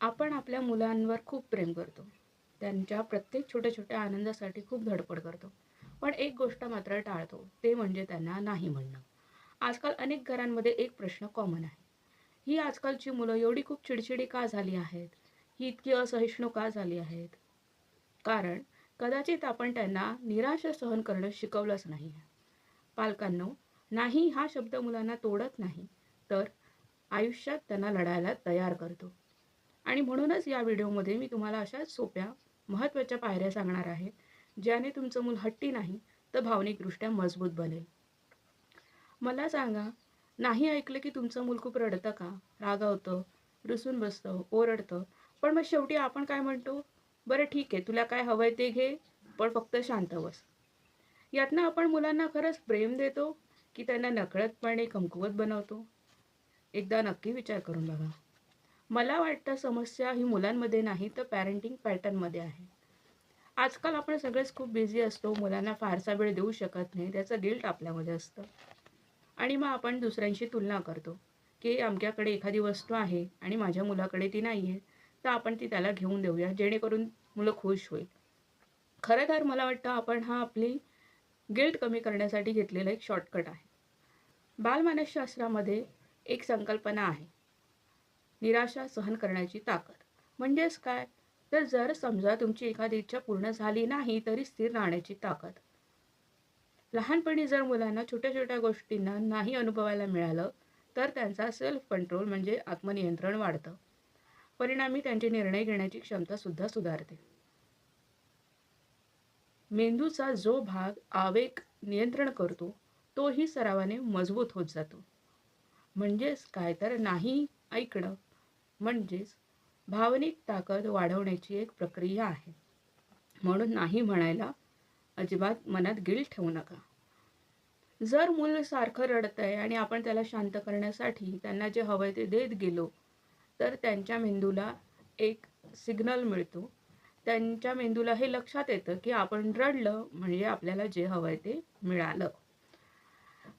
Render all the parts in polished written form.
आपण आपल्या मुलांवर खूप प्रेम करतो. त्यांच्या प्रत्येक छोट्या-छोट्या आनंदासाठी खूप धडपड करतो. पण एक गोष्ट मात्र टाळतो, ते म्हणजे त्यांना नाही म्हणणं. आजकाल अनेक घरांमध्ये एक प्रश्न कॉमन आहे. ही आजकालची मुलं एवढी खूप चिडचिडी का झाली आहेत? ही इतकी असहिष्णू का झाली आहेत? कारण कदाचित आपण त्यांना निराशा सहन करणं शिकवलंच नाही. पालकांनो, नाही हा शब्द मुलांना तोडत नाही, तर आयुष्यात त्यांना लढायला तयार करतो. आणि म्हणूनच या व्हिडिओमध्ये मी तुम्हाला अशा सोप्या, महत्त्वाच्या पायऱ्या सांगणार आहे, ज्याने तुमचं मूल हट्टी नाही, तर भावनिकदृष्ट्या मजबूत बनेल. मला सांगा, नाही ऐकलं की तुमचं मूल खूप रडतं का? रागावतं, रुसून बसतं, ओरडतं. पण मग शेवटी आपण काय म्हणतो? "बरं ठीक आहे, तुला काय हवंय ते घे, पण फक्त शांत बस." यातनं आपण मुलांना खरंच प्रेम देतो, की त्यांना नकळतपणे कमकुवत बनवतो? एकदा नक्की विचार करून बघा. मला वाटतं समस्या ही मुलांमध्ये नाही तर पॅरेंटिंग पॅटर्नमध्ये आहे. आजकाल आपण सगळेच खूप बिझी असतो, मुलांना फारसा वेळ देऊ शकत नाही, त्याचं गिल्ट आपल्यामध्ये असतं. आणि मग आपण दुसऱ्यांशी तुलना करतो, की आमच्याकडे एखादी वस्तू आहे आणि माझ्या मुलाकडे ती नाही आहे, तर आपण ती त्याला घेऊन देऊया, जेणेकरून मुलं खुश होईल. खरं तर मला वाटतं आपण हा आपली गिल्ट कमी करण्यासाठी घेतलेला एक शॉर्टकट आहे. बालमानसशास्त्रामध्ये एक संकल्पना आहे, निराशा सहन करण्याची ताकद. म्हणजेच काय? तर जर समजा तुमची एखादी इच्छा पूर्ण झाली नाही, तरी स्थिर राहण्याची ताकद. लहानपणी जर मुलांना छोट्या-छोट्या गोष्टींना नाही अनुभवायला मिळालं, तर त्यांचा सेल्फ कंट्रोल म्हणजे आत्मनियंत्रण वाढतं. परिणामी त्यांची निर्णय घेण्याची क्षमतासुद्धा सुधारते. मेंदूचा जो भाग आवेग नियंत्रण करतो, तोही सरावाने मजबूत होत जातो. म्हणजेच काय तर नाही ऐकणं म्हणजेच भावनिक ताकद वाढवण्याची एक प्रक्रिया आहे. म्हणून नाही म्हणायला अजिबात मनात गिल्ट ठेवू नका. जर मूल सारखं रडतंय आणि आपण त्याला शांत करण्यासाठी त्यांना जे हवंय ते देत गेलो, तर त्यांच्या मेंदूला एक सिग्नल मिळतो. त्यांच्या मेंदूला हे लक्षात येतं, की आपण रडलं म्हणजे आपल्याला जे हवंय ते मिळालं.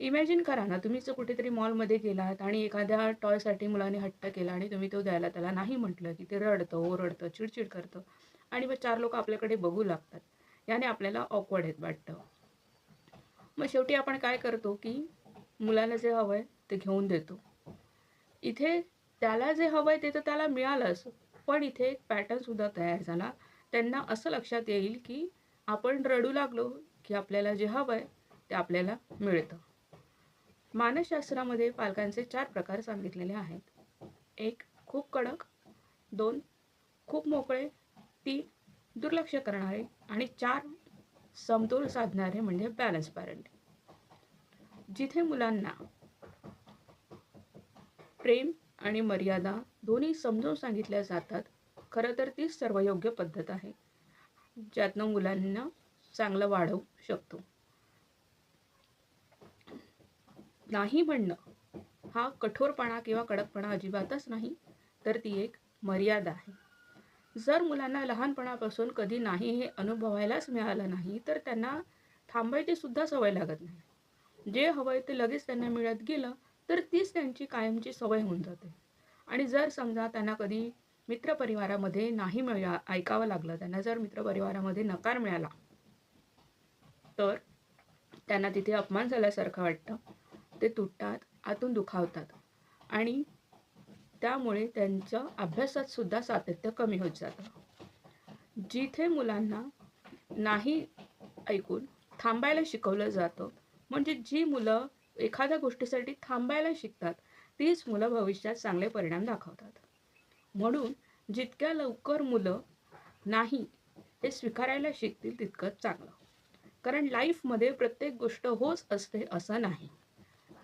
इमॅजिन करा ना, तुम्ही जर कुठेतरी मॉलमध्ये गेलात आणि एखाद्या टॉयसाठी मुलाने हट्ट केला आणि तुम्ही तो द्यायला त्याला नाही म्हटलं, की ते रडतं, ओरडतं, चिडचिड करतं आणि मग 4 लोकं आपल्याकडे बघू लागतात. याने आपल्याला ऑकवर्ड वाटतं. मग शेवटी आपण काय करतो, की मुलाला जे हवंय ते घेऊन देतो. इथे त्याला जे हवंय ते तर त्याला मिळालंच, पण इथे एक पॅटर्नसुद्धा तयार झाला. त्यांना असं लक्षात येईल, की आपण रडू लागलो, की आपल्याला जे हवंय ते आपल्याला मिळतं. मानसशास्त्रामध्ये पालकांचे 4 प्रकार सांगितलेले आहेत. 1 खूप कडक, 2 खूप मोकळे, 3 दुर्लक्ष करणारे आणि 4 समतोल साधणारे म्हणजे बॅलन्स पॅरेंटिंग. जिथे मुलांना प्रेम आणि मर्यादा दोन्ही समजावून सांगितल्या जातात, खरं तर तीच सर्व योग्य पद्धत आहे, ज्यातनं मुलांना चांगलं वाढवू शकतो. नाही म्हणणं हा कठोरपणा किंवा कडकपणा अजिबातच नाही, तर ती एक मर्यादा आहे. जर मुलांना लहानपणापासून कधी नाही हे अनुभवायलाच मिळालं नाही, तर त्यांना थांबायची सुद्धा सवय लागत नाही. जे हवंय ते लगेच त्यांना मिळत गेलं, तर तीच त्यांची कायमची सवय होऊन जाते. आणि जर समजा त्यांना कधी मित्रपरिवारामध्ये नाही ऐकावं लागलं, त्यांना जर मित्रपरिवारामध्ये नकार मिळाला, तर त्यांना तिथे अपमान झाल्यासारखं वाटतं. ते तुटतात, आतून दुखावतात आणि त्यामुळे त्यांचं अभ्यासात सुद्धा सातत्य कमी होत जातं. जिथे मुलांना नाही ऐकून थांबायला शिकवलं जातं, म्हणजे जी मुलं एखाद्या गोष्टीसाठी थांबायला शिकतात, तीच मुलं भविष्यात चांगले परिणाम दाखवतात. म्हणून जितक्या लवकर मुलं नाही हे स्वीकारायला शिकतील तितकंच चांगलं. कारण लाईफमध्ये प्रत्येक गोष्ट होच असते असं नाही.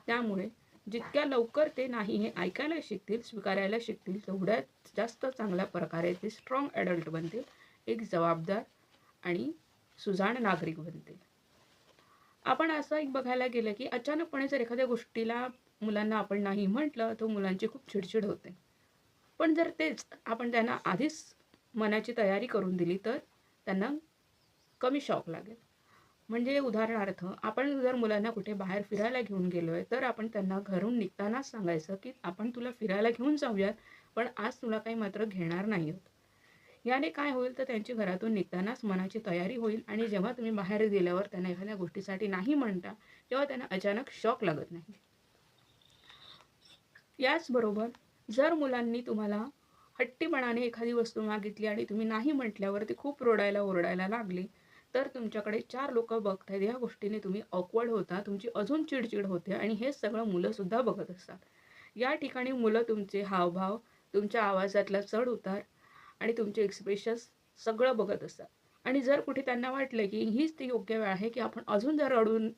त्यामुळे जितक्या लवकर ते नाही हे ऐकायला शिकतील, स्वीकारायला शिकतील, तेवढ्याच जास्त चांगल्या प्रकारे ते स्ट्रॉंग ॲडल्ट बनतील, एक जबाबदार आणि सुजाण नागरिक बनतील. आपण असं एक बघायला गेलं, की अचानकपणे जर एखाद्या गोष्टीला मुलांना आपण नाही म्हटलं, तर मुलांची खूप चिडचिड होते. पण जर तेच आपण त्यांना आधीच मनाची तयारी करून दिली, तर त्यांना कमी शॉक लागेल. म्हणजे उदाहरणार्थ आपण जर मुलांना कुठे बाहेर फिरायला घेऊन गेलोय, तर आपण त्यांना घरून निघतानाच सांगायचं, की आपण तुला फिरायला घेऊन जाऊयात, पण आज तुला काही मात्र घेणार नाही आहोत. याने काय होईल तर त्यांची घरातून निघतानाच मनाची तयारी होईल आणि जेव्हा तुम्ही बाहेर गेल्यावर त्यांना एखाद्या गोष्टीसाठी नाही म्हणता तेव्हा त्यांना अचानक शॉक लागत नाही. याचबरोबर जर मुलांनी तुम्हाला हट्टीपणाने एखादी वस्तू मागितली आणि तुम्ही नाही म्हटल्यावर ती खूप रडायला ओरडायला लागली तर तुमच्याकडे 4 लोकं बघतायत, या गोष्टीने तुम्ही ऑकवर्ड होता, तुमची अजून चिडचिड होते आणि हे सगळं मुलंसुद्धा बघत असतात. या ठिकाणी मुलं तुमचे हावभाव, तुमच्या आवाजातला चढ-उतार आणि तुमचे एक्सप्रेशन्स सगळं बघत असतात. आणि जर कुठे त्यांना वाटलं की हीच ती योग्य वेळ आहे की आपण अजून जर रडून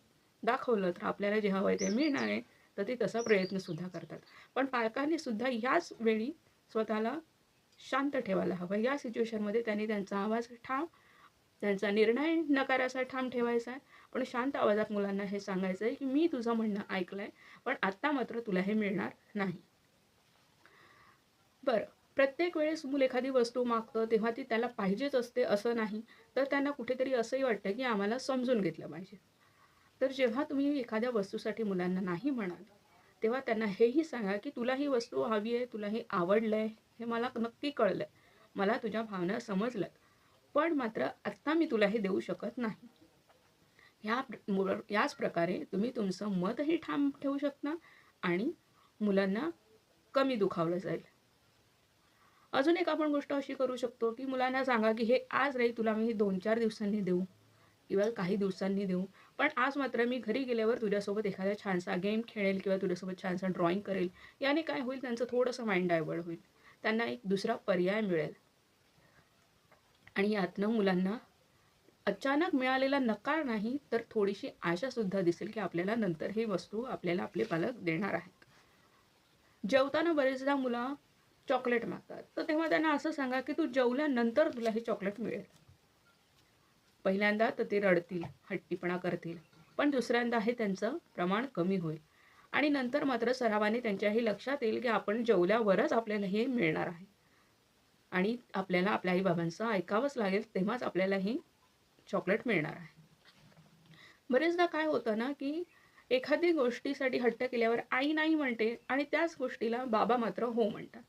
दाखवलं तर आपल्याला जे हवंय ते मिळणार आहे, तर ते तसा प्रयत्नसुद्धा करतात. पण पालकांनी सुद्धा याच वेळी स्वतःला शांत ठेवायला हवं. या सिच्युएशनमध्ये त्यांनी त्यांचा आवाज ठाम, त्यांचा निर्णय नकाराचा ठाम ठेवायचा आहे. पण शांत आवाजात मुलांना हे सांगायचं आहे की मी तुझं म्हणणं ऐकलंय, पण आत्ता मात्र तुला हे मिळणार नाही. बरं, प्रत्येक वेळेस मूल एखादी वस्तू मागतं तेव्हा ती त्याला पाहिजेच असते असं नाही, तर त्यांना कुठेतरी असंही वाटतं की आम्हाला समजून घेतलं पाहिजे. तर जेव्हा तुम्ही एखाद्या वस्तूसाठी मुलांना नाही म्हणाल, तेव्हा त्यांना हेही सांगा की तुला ही वस्तू हवी आहे, तुला हे आवडलंय, हे मला नक्की कळलंय. मला तुझ्या भावना समजल्यात. पण मात्र आत्ता मी तुला हे देऊ शकत नाही. याच प्रकारे तुम्ही तुमचं मतही ठाम ठेवू शकता आणि मुलांना कमी दुखावलं जाईल. अजून एक आपण गोष्ट अशी करू शकतो की मुलांना सांगा की हे आज नाही, तुला मी 2-4 दिवसांनी देऊ किंवा काही दिवसांनी देऊ. पण आज मात्र मी घरी गेल्यावर तुझ्यासोबत एखादा छानसा गेम खेळेल किंवा तुझ्यासोबत छानसा ड्रॉइंग करेल. याने काय होईल, त्यांचं थोडंसं माइंड डायव्हर्ट होईल. त्यांना एक दुसरा पर्याय मिळेल. आणि यातनं मुलांना अचानक मिळालेला नकार नाही, तर थोडीशी आशासुद्धा दिसेल की आपल्याला नंतर ही वस्तू आपल्याला आपले पालक देणार आहेत. जेवताना बरेचदा मुलं चॉकलेट मागतात, तर तेव्हा त्यांना असं सांगा की तू जेवल्यानंतर तुला हे चॉकलेट मिळेल. पहिल्यांदा तर ते रडतील, हट्टीपणा करतील, पण दुसऱ्यांदा हे त्यांचं प्रमाण कमी होईल आणि नंतर मात्र सरावाने त्यांच्याही लक्षात येईल की आपण जेवल्यावरच आपल्याला हे मिळणार आहे आणि आपल्याला आपल्या आई-बाबांचं ऐकावंच लागेल, तेव्हाच आपल्याला हे चॉकलेट मिळणार आहे. बरेचदा काय होतं ना की एखादी गोष्टीसाठी हट्ट केल्यावर आई नाही म्हणते आणि त्याच गोष्टीला बाबा मात्र हो म्हणतात.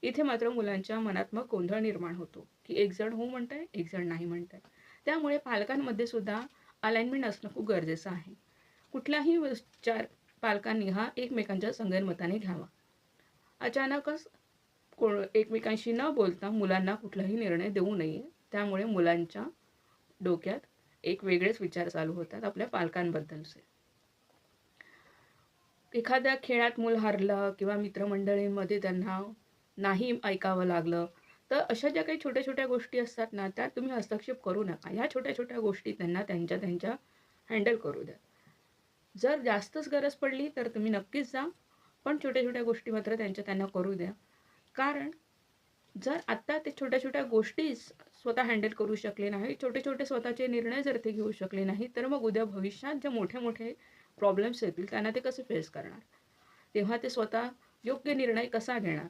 इथे मात्र मुलांच्या मनात मग गोंधळ निर्माण होतो की एक जण हो म्हणतंय, एक जण नाही म्हणतंय. त्यामुळे पालकांमध्ये सुद्धा अलाइनमेंट असणं खूप गरजेचं आहे. कुठलाही विचार पालकांनी हा एकमेकांच्या संगनमताने घ्यावा. अचानकच एकमेकांशी न बोलता मुलांना कुठलाही निर्णय देऊ नये. त्यामुळे मुलांच्या डोक्यात एक वेगळेच विचार चालू होतात आपल्या पालकांबद्दलचे. एखाद्या खेळात मूल हरलं किंवा मित्रमंडळींमध्ये त्यांना नाही ऐकावं लागलं, तर अशा ज्या काही छोट्या-छोट्या गोष्टी असतात ना, त्यात तुम्ही हस्तक्षेप करू नका. ह्या छोट्या-छोट्या गोष्टी त्यांना त्यांच्या हँडल करू द्या. जर जास्तच गरज पडली तर तुम्ही नक्कीच जा, पण छोट्या-छोट्या गोष्टी मात्र त्यांना करू द्या. कारण जर आत्ता ते छोट्या-छोट्या गोष्टी स्वतः हँडल करू शकले नाही, छोटे-छोटे स्वतःचे निर्णय जर ते घेऊ शकले नाही, तर मग उद्या भविष्यात जे मोठे-मोठे प्रॉब्लेम्स येतील त्यांना ते कसे फेस करणार? तेव्हा ते स्वतः योग्य निर्णय कसा घेणार?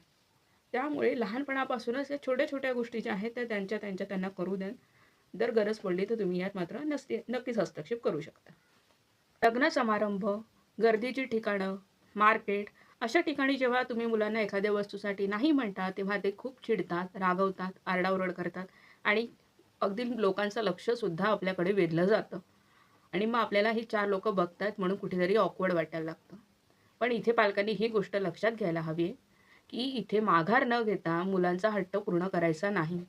त्यामुळे लहानपणापासूनच या छोट्या-छोट्या गोष्टी ज्या आहेत त्या त्यांना करू द्या. जर गरज पडली तर तुम्ही यात मात्र नक्कीच हस्तक्षेप करू शकता. लग्न समारंभ, गर्दीची ठिकाणं, मार्केट अशा ठिकाणी जेव्हा तुम्ही मुलांना एखाद्या वस्तूसाठी नाही म्हणता, तेव्हा ते खूप चिडतात, रागवतात, आरडाओरड करतात आणि अगदी लोकांचं लक्षसुद्धा आपल्याकडे वेधलं जातं. आणि मग आपल्याला ही 4 लोकं बघतायत म्हणून कुठेतरी ऑकवर्ड वाटायला लागतं. पण इथे पालकांनी ही गोष्ट लक्षात घ्यायला हवी की इथे माघार न घेता मुलांचा हट्ट पूर्ण करायचा नाही.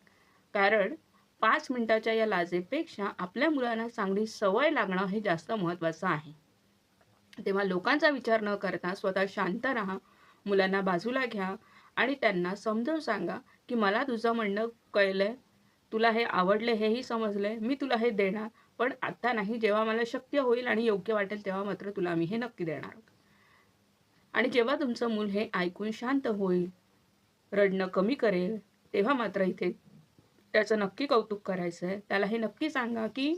कारण 5 मिनिटाच्या या लाजेपेक्षा आपल्या मुलांना चांगली सवय लागणं हे जास्त महत्त्वाचं आहे. तेव्हा लोकांचा विचार न करता स्वतः शांत राहा, मुलांना बाजूला घ्या आणि त्यांना समजावून सांगा की मला तुझं म्हणणं कळलंय, तुला हे आवडलं हेही समजलंय, मी तुला हे देणार, पण आत्ता नाही, जेव्हा मला शक्य होईल आणि योग्य वाटेल तेव्हा मात्र तुला मी हे नक्की देणार आहोत. आणि जेव्हा तुमचं मूल हे ऐकून शांत होईल, रडणं कमी करेल, तेव्हा मात्र इथे त्याचं नक्की कौतुक करायचं आहे. त्याला हे नक्की सांगा की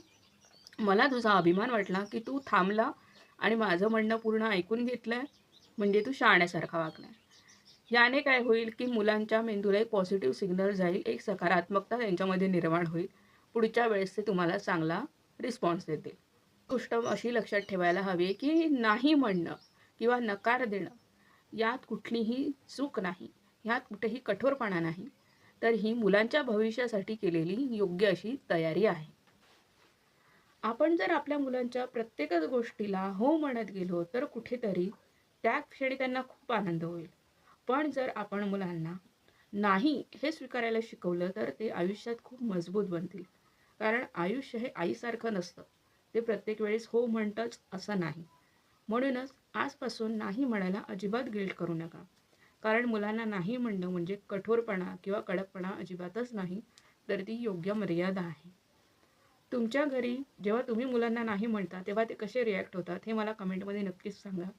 मला तुझा अभिमान वाटला की तू थांबला आणि माझं म्हणणं पूर्ण ऐकून घेतलंय, म्हणजे तू शहाण्यासारखा वागलाय. याने काय होईल की मुलांच्या मेंदूला एक पॉझिटिव्ह सिग्नल जाईल, एक सकारात्मकता त्यांच्यामध्ये निर्माण होईल. पुढच्या वेळेस ते तुम्हाला चांगला रिस्पॉन्स देतील. गोष्ट अशी लक्षात ठेवायला हवी की नाही म्हणणं किंवा नकार देणं यात कुठलीही चूक नाही. ह्यात कुठेही कठोरपणा नाही, तर ही मुलांच्या भविष्यासाठी केलेली योग्य अशी तयारी आहे. आपण जर आपल्या मुलांच्या प्रत्येकच गोष्टीला हो म्हणत गेलो तर कुठेतरी त्या क्षणी त्यांना खूप आनंद होईल. पण जर आपण मुलांना नाही हे स्वीकारायला शिकवलं तर ते आयुष्यात खूप मजबूत बनतील. कारण आयुष्य हे आईसारखं नसतं. ते प्रत्येक वेळेस हो म्हणतंच असं नाही. म्हणूनच आजपासून नाही म्हणायला अजिबात गिल्ट करू नका. कारण मुलांना नाही म्हणणं म्हणजे कठोरपणा किंवा कडकपणा अजिबातच नाही, तर ती योग्य मर्यादा आहे. तुमच्या घरी जेव्हा तुम्ही मुलांना नाही म्हणता तेव्हा ते कसे रिॲक्ट होतात हे मला कमेंटमध्ये नक्कीच सांगा.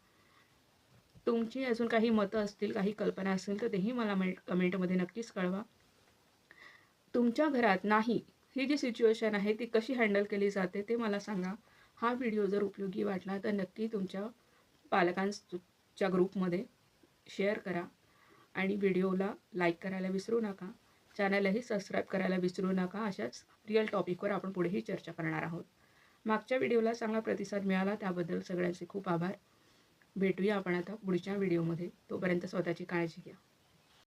तुमची अजून काही मतं असतील, काही कल्पना असतील तर तेही मला कमेंटमध्ये नक्कीच कळवा. तुमच्या घरात नाही ही जी सिच्युएशन आहे ती कशी हँडल केली जाते ते मला सांगा. हा व्हिडिओ जर उपयोगी वाटला तर नक्की तुमच्या पालकांच्या ग्रुपमध्ये शेअर करा आणि व्हिडिओला लाईक करायला विसरू नका. चॅनलही सबस्क्राईब करायला विसरू नका. अशाच रिअल टॉपिकवर आपण पुढेही चर्चा करणार आहोत. मागच्या व्हिडिओला चांगला प्रतिसाद मिळाला त्याबद्दल सगळ्यांचे खूप आभार. भेटूया आपण आता पुढच्या व्हिडिओमध्ये. तोपर्यंत स्वतःची काळजी घ्या.